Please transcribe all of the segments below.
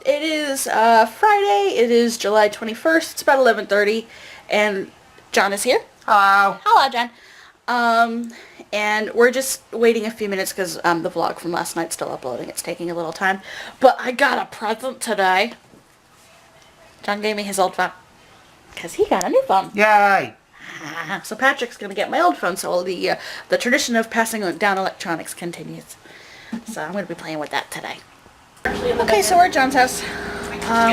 It is Friday. It is July 21st. It's about 11:30, and John is here. Hello. Hello, John. And we're just waiting a few minutes because the vlog from last night's still uploading. It's taking a little time. But I got a present today. John gave me his old phone because he got a new phone. Yay! So Patrick's gonna get my old phone. So the tradition of passing down electronics continues. So I'm gonna be playing with that today. Okay, so we're at John's house.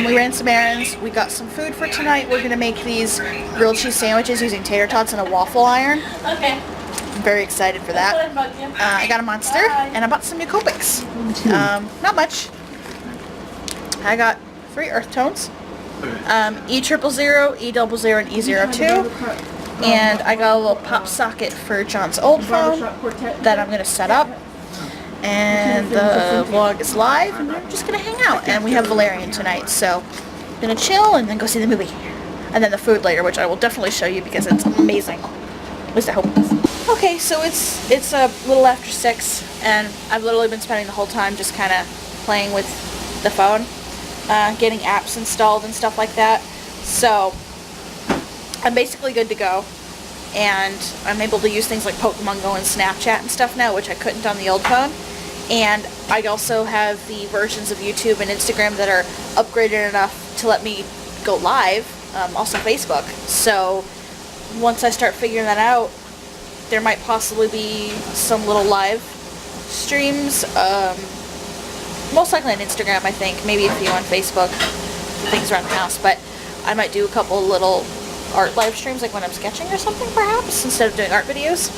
We ran some errands. We got some food for tonight. We're gonna make these grilled cheese sandwiches using tater tots and a waffle iron. Okay. I'm very excited for that. I got a Monster and I bought some new Copics. Not much. I got 3 earth tones. E000, E00, and E02. And I got a little pop socket for John's old phone that I'm gonna set up. And the vlog is live, and we're just gonna hang out. And we have Valerian tonight, so I'm gonna chill and then go see the movie. And then the food later, which I will definitely show you because it's amazing. At least I hope it is. Okay, so it's a little after 6, and I've literally been spending the whole time just kind of playing with the phone, getting apps installed and stuff like that. So I'm basically good to go. And I'm able to use things like Pokemon Go and Snapchat and stuff now, which I couldn't on the old phone. And I also have the versions of YouTube and Instagram that are upgraded enough to let me go live, also Facebook. So once I start figuring that out, there might possibly be some little live streams, most likely on Instagram, I think, maybe a few on Facebook, things around the house, but I might do a couple little art live streams, like when I'm sketching or something, perhaps, instead of doing art videos.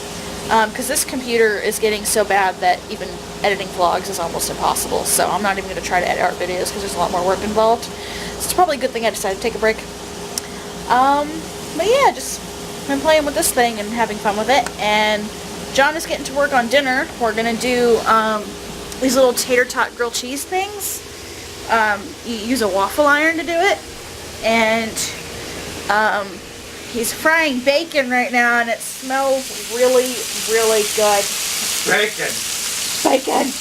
Because this computer is getting so bad that even editing vlogs is almost impossible. So I'm not even going to try to edit art videos because there's a lot more work involved. So it's probably a good thing I decided to take a break. But yeah, just been playing with this thing and having fun with it. And John is getting to work on dinner. We're going to do these little tater tot grilled cheese things. You use a waffle iron to do it. And he's frying bacon right now, and it smells really, really good. Bacon. Bacon.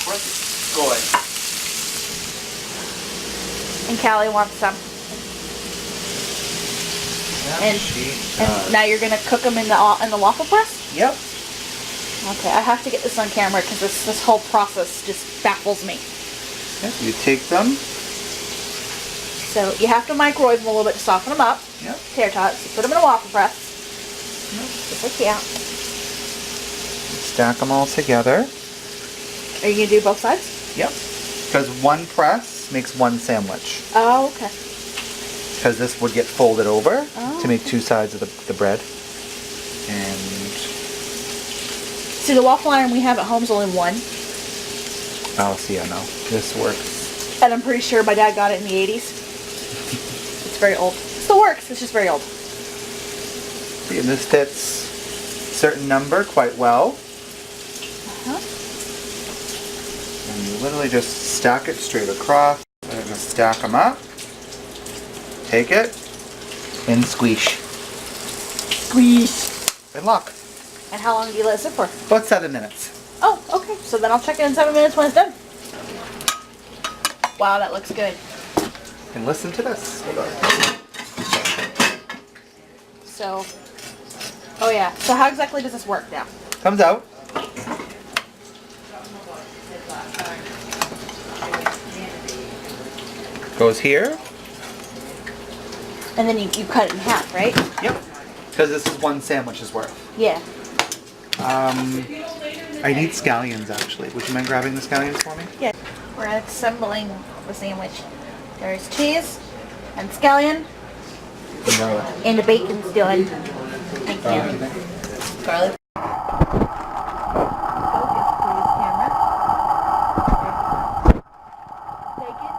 Good. And Callie wants some. Yeah, And now you're gonna cook them in the waffle press? Yep. Okay, I have to get this on camera because this whole process just baffles me. Yep. You take them. So you have to microwave them a little bit to soften them up. Yep. Tater tots. You put them in a waffle press. Yep. Just like that. Stack them all together. Are you gonna do both sides? Yep. Because one press makes one sandwich. Oh, okay. Because this would get folded over to make okay. 2 sides of the bread. And See, the waffle iron we have at home is only one. oh, see, I know this works. And I'm pretty sure my dad got it in the 80s. It's very old. It still works, it's just very old. See, and this fits a certain number quite well. And you literally just stack it straight across. And just stack them up. Take it and squeeze. Squeeze. And lock. And how long do you let it sit for? About 7 minutes. Oh, okay. So then I'll check it in 7 minutes when it's done. Wow, that looks good. And listen to this. So, oh yeah. So how exactly does this work now? Comes out. Goes here. And then you cut it in half, right? Yep. Because this is one sandwich's worth. Yeah. I need scallions actually. Would you mind grabbing the scallions for me? Yeah. We're assembling the sandwich. There's cheese and scallion. No. And the bacon's done. Thank you. Garlic. Focus, please, camera. Bacon.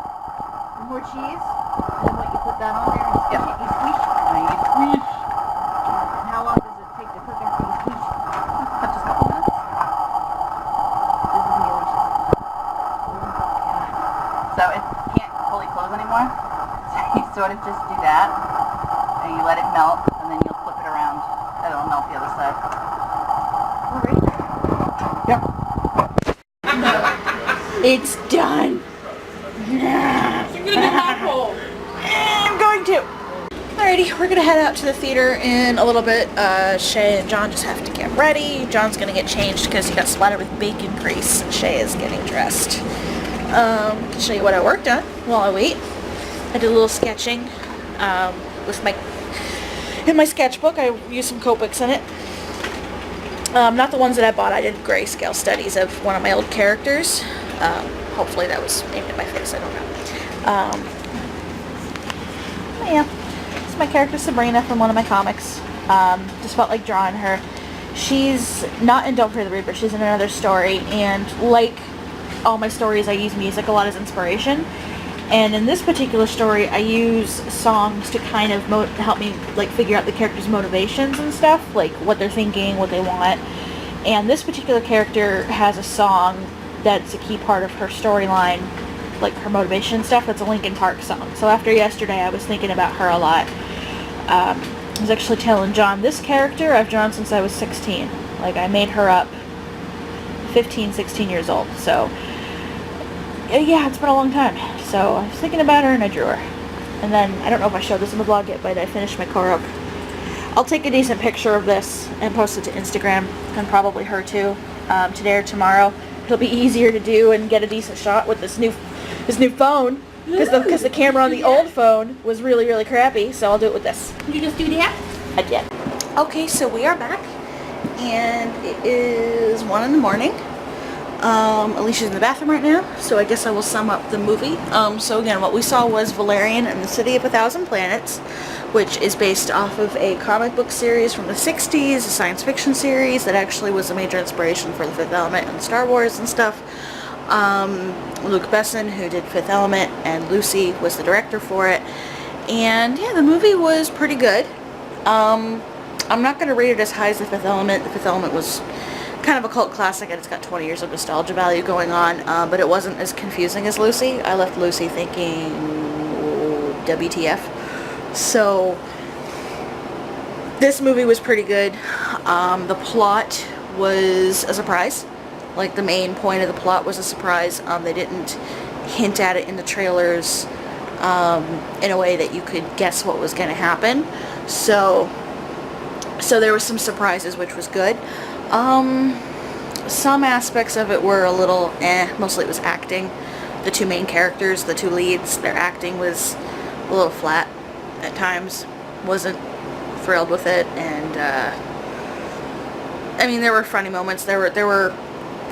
And more cheese. And then what, you put that on there and squish it? You squish? You squish. And how long does it take to cook after you squish? Just a couple minutes. This is delicious. So it can't fully close anymore. So you sort of just do that, and you let it melt, and then you'll flip it around, and it'll melt the other side. Yep. It's done. gonna get my pole. I'm going to. Alrighty, we're gonna head out to the theater in a little bit. Shay and John just have to get ready. John's gonna get changed because he got splattered with bacon grease. Shay is getting dressed. Can show you what I worked on while I wait. I did a little sketching with in my sketchbook. I used some Copics in it. Not the ones that I bought. I did grayscale studies of one of my old characters. Hopefully that was aimed at my face. I don't know. Yeah. My character Sabrina from one of my comics. Just felt like drawing her. She's not in Don't Fear the Reaper, she's in another story, and like all my stories I use music a lot as inspiration, and in this particular story I use songs to kind of help me like figure out the character's motivations and stuff, like what they're thinking, what they want. And this particular character has a song that's a key part of her storyline, like her motivation stuff. It's a Linkin Park song. So after yesterday I was thinking about her a lot. I was actually telling John, this character I've drawn since I was 16. Like, I made her up 15, 16 years old. So, yeah, it's been a long time. So, I was thinking about her and I drew her. And then, I don't know if I showed this in the vlog yet, but I finished my Korok. I'll take a decent picture of this and post it to Instagram, and probably her too, today or tomorrow. It'll be easier to do and get a decent shot with this new phone. Because the camera on the old phone was really, really crappy, so I'll do it with this. You just do that? I did. Okay, so we are back, and it is 1 in the morning. Alicia's in the bathroom right now, so I guess I will sum up the movie. So again, what we saw was Valerian and the City of a Thousand Planets, which is based off of a comic book series from the 60s, a science fiction series that actually was a major inspiration for the Fifth Element and Star Wars and stuff. Luke Besson, who did Fifth Element, and Lucy was the director for it. And yeah, the movie was pretty good. I'm not going to rate it as high as the Fifth Element. The Fifth Element was kind of a cult classic, and it's got 20 years of nostalgia value going on, but it wasn't as confusing as Lucy. I left Lucy thinking, WTF. So this movie was pretty good. The plot was a surprise. Like, the main point of the plot was a surprise. They didn't hint at it in the trailers in a way that you could guess what was going to happen. So there were some surprises, which was good. Some aspects of it were a little mostly it was acting. The two main characters, the two leads, their acting was a little flat at times. Wasn't thrilled with it, and I mean, there were funny moments. There were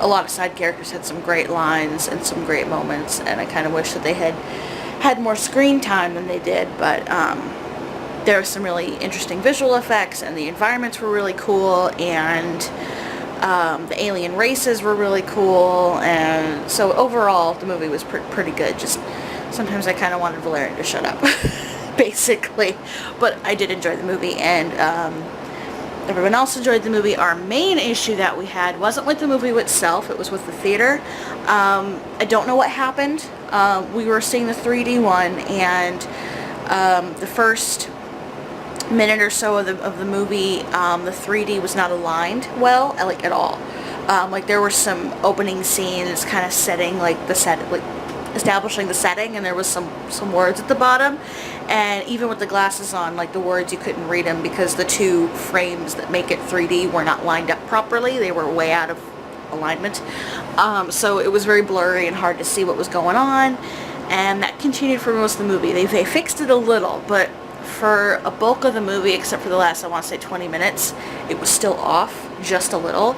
a lot of side characters had some great lines and some great moments, and I kind of wish that they had more screen time than they did, but there were some really interesting visual effects, and the environments were really cool, and the alien races were really cool, and so overall the movie was pretty good. Just sometimes I kind of wanted Valerian to shut up, basically, but I did enjoy the movie, and everyone else enjoyed the movie. Our main issue that we had wasn't with the movie itself, it was with the theater. I don't know what happened. We were seeing the 3D one, and the first minute or so of the movie, the 3D was not aligned well, like at all. Like, there were some opening scenes kind of setting, like the set, like establishing the setting, and there was some words at the bottom, and even with the glasses on, like, the words, you couldn't read them because the two frames that make it 3D were not lined up properly. They were way out of alignment, so it was very blurry and hard to see what was going on, and that continued for most of the movie. They fixed it a little, but for a bulk of the movie, except for the last, I want to say 20 minutes, it was still off just a little,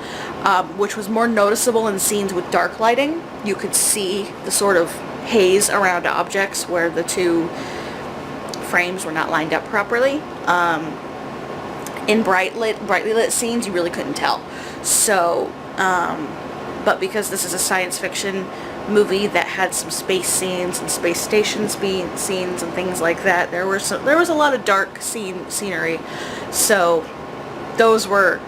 which was more noticeable in scenes with dark lighting. You could see the sort of haze around objects where the two frames were not lined up properly. In brightly lit scenes, you really couldn't tell. So, but because this is a science fiction movie that had some space scenes and space station scenes and things like that, there was a lot of dark scenery, so those were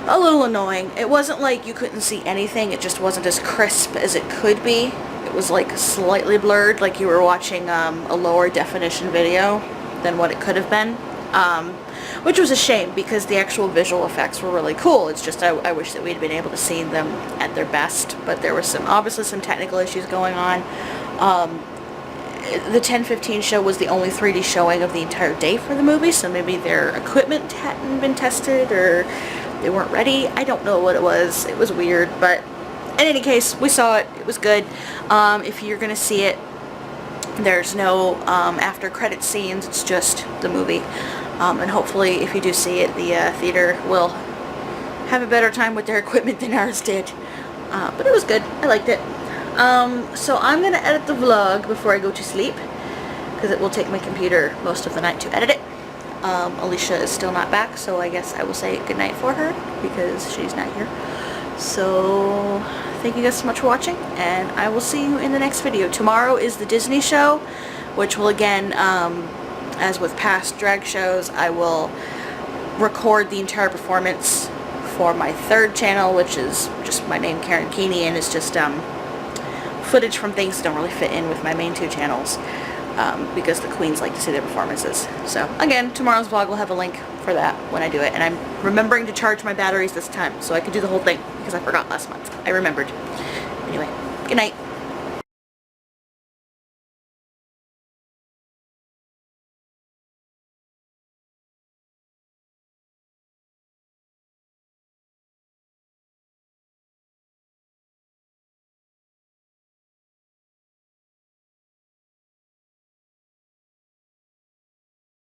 a little annoying. It wasn't like you couldn't see anything, it just wasn't as crisp as it could be. It was like slightly blurred, like you were watching a lower definition video than what it could have been, which was a shame because the actual visual effects were really cool. It's just I wish that we'd been able to see them at their best, but there were obviously some technical issues going on. the 10:15 show was the only 3D showing of the entire day for the movie, so maybe their equipment hadn't been tested or they weren't ready. I don't know what it was. It was weird, but in any case, we saw it. It was good. If you're gonna see it, there's no after credit scenes. It's just the movie, and hopefully, if you do see it, the theater will have a better time with their equipment than ours did. But it was good. I liked it. So I'm gonna edit the vlog before I go to sleep, because it will take my computer most of the night to edit it. Alicia is still not back, so I guess I will say goodnight for her, because she's not here. So thank you guys so much for watching, and I will see you in the next video. Tomorrow is the Disney show, which will again, as with past drag shows, I will record the entire performance for my third channel, which is just my name, Karen Keeney, and it's just footage from things that don't really fit in with my main 2 channels, because the queens like to see their performances. So again, tomorrow's vlog will have a link for that when I do it, and I'm remembering to charge my batteries this time so I could do the whole thing, because I forgot last month. I remembered. Anyway, good night.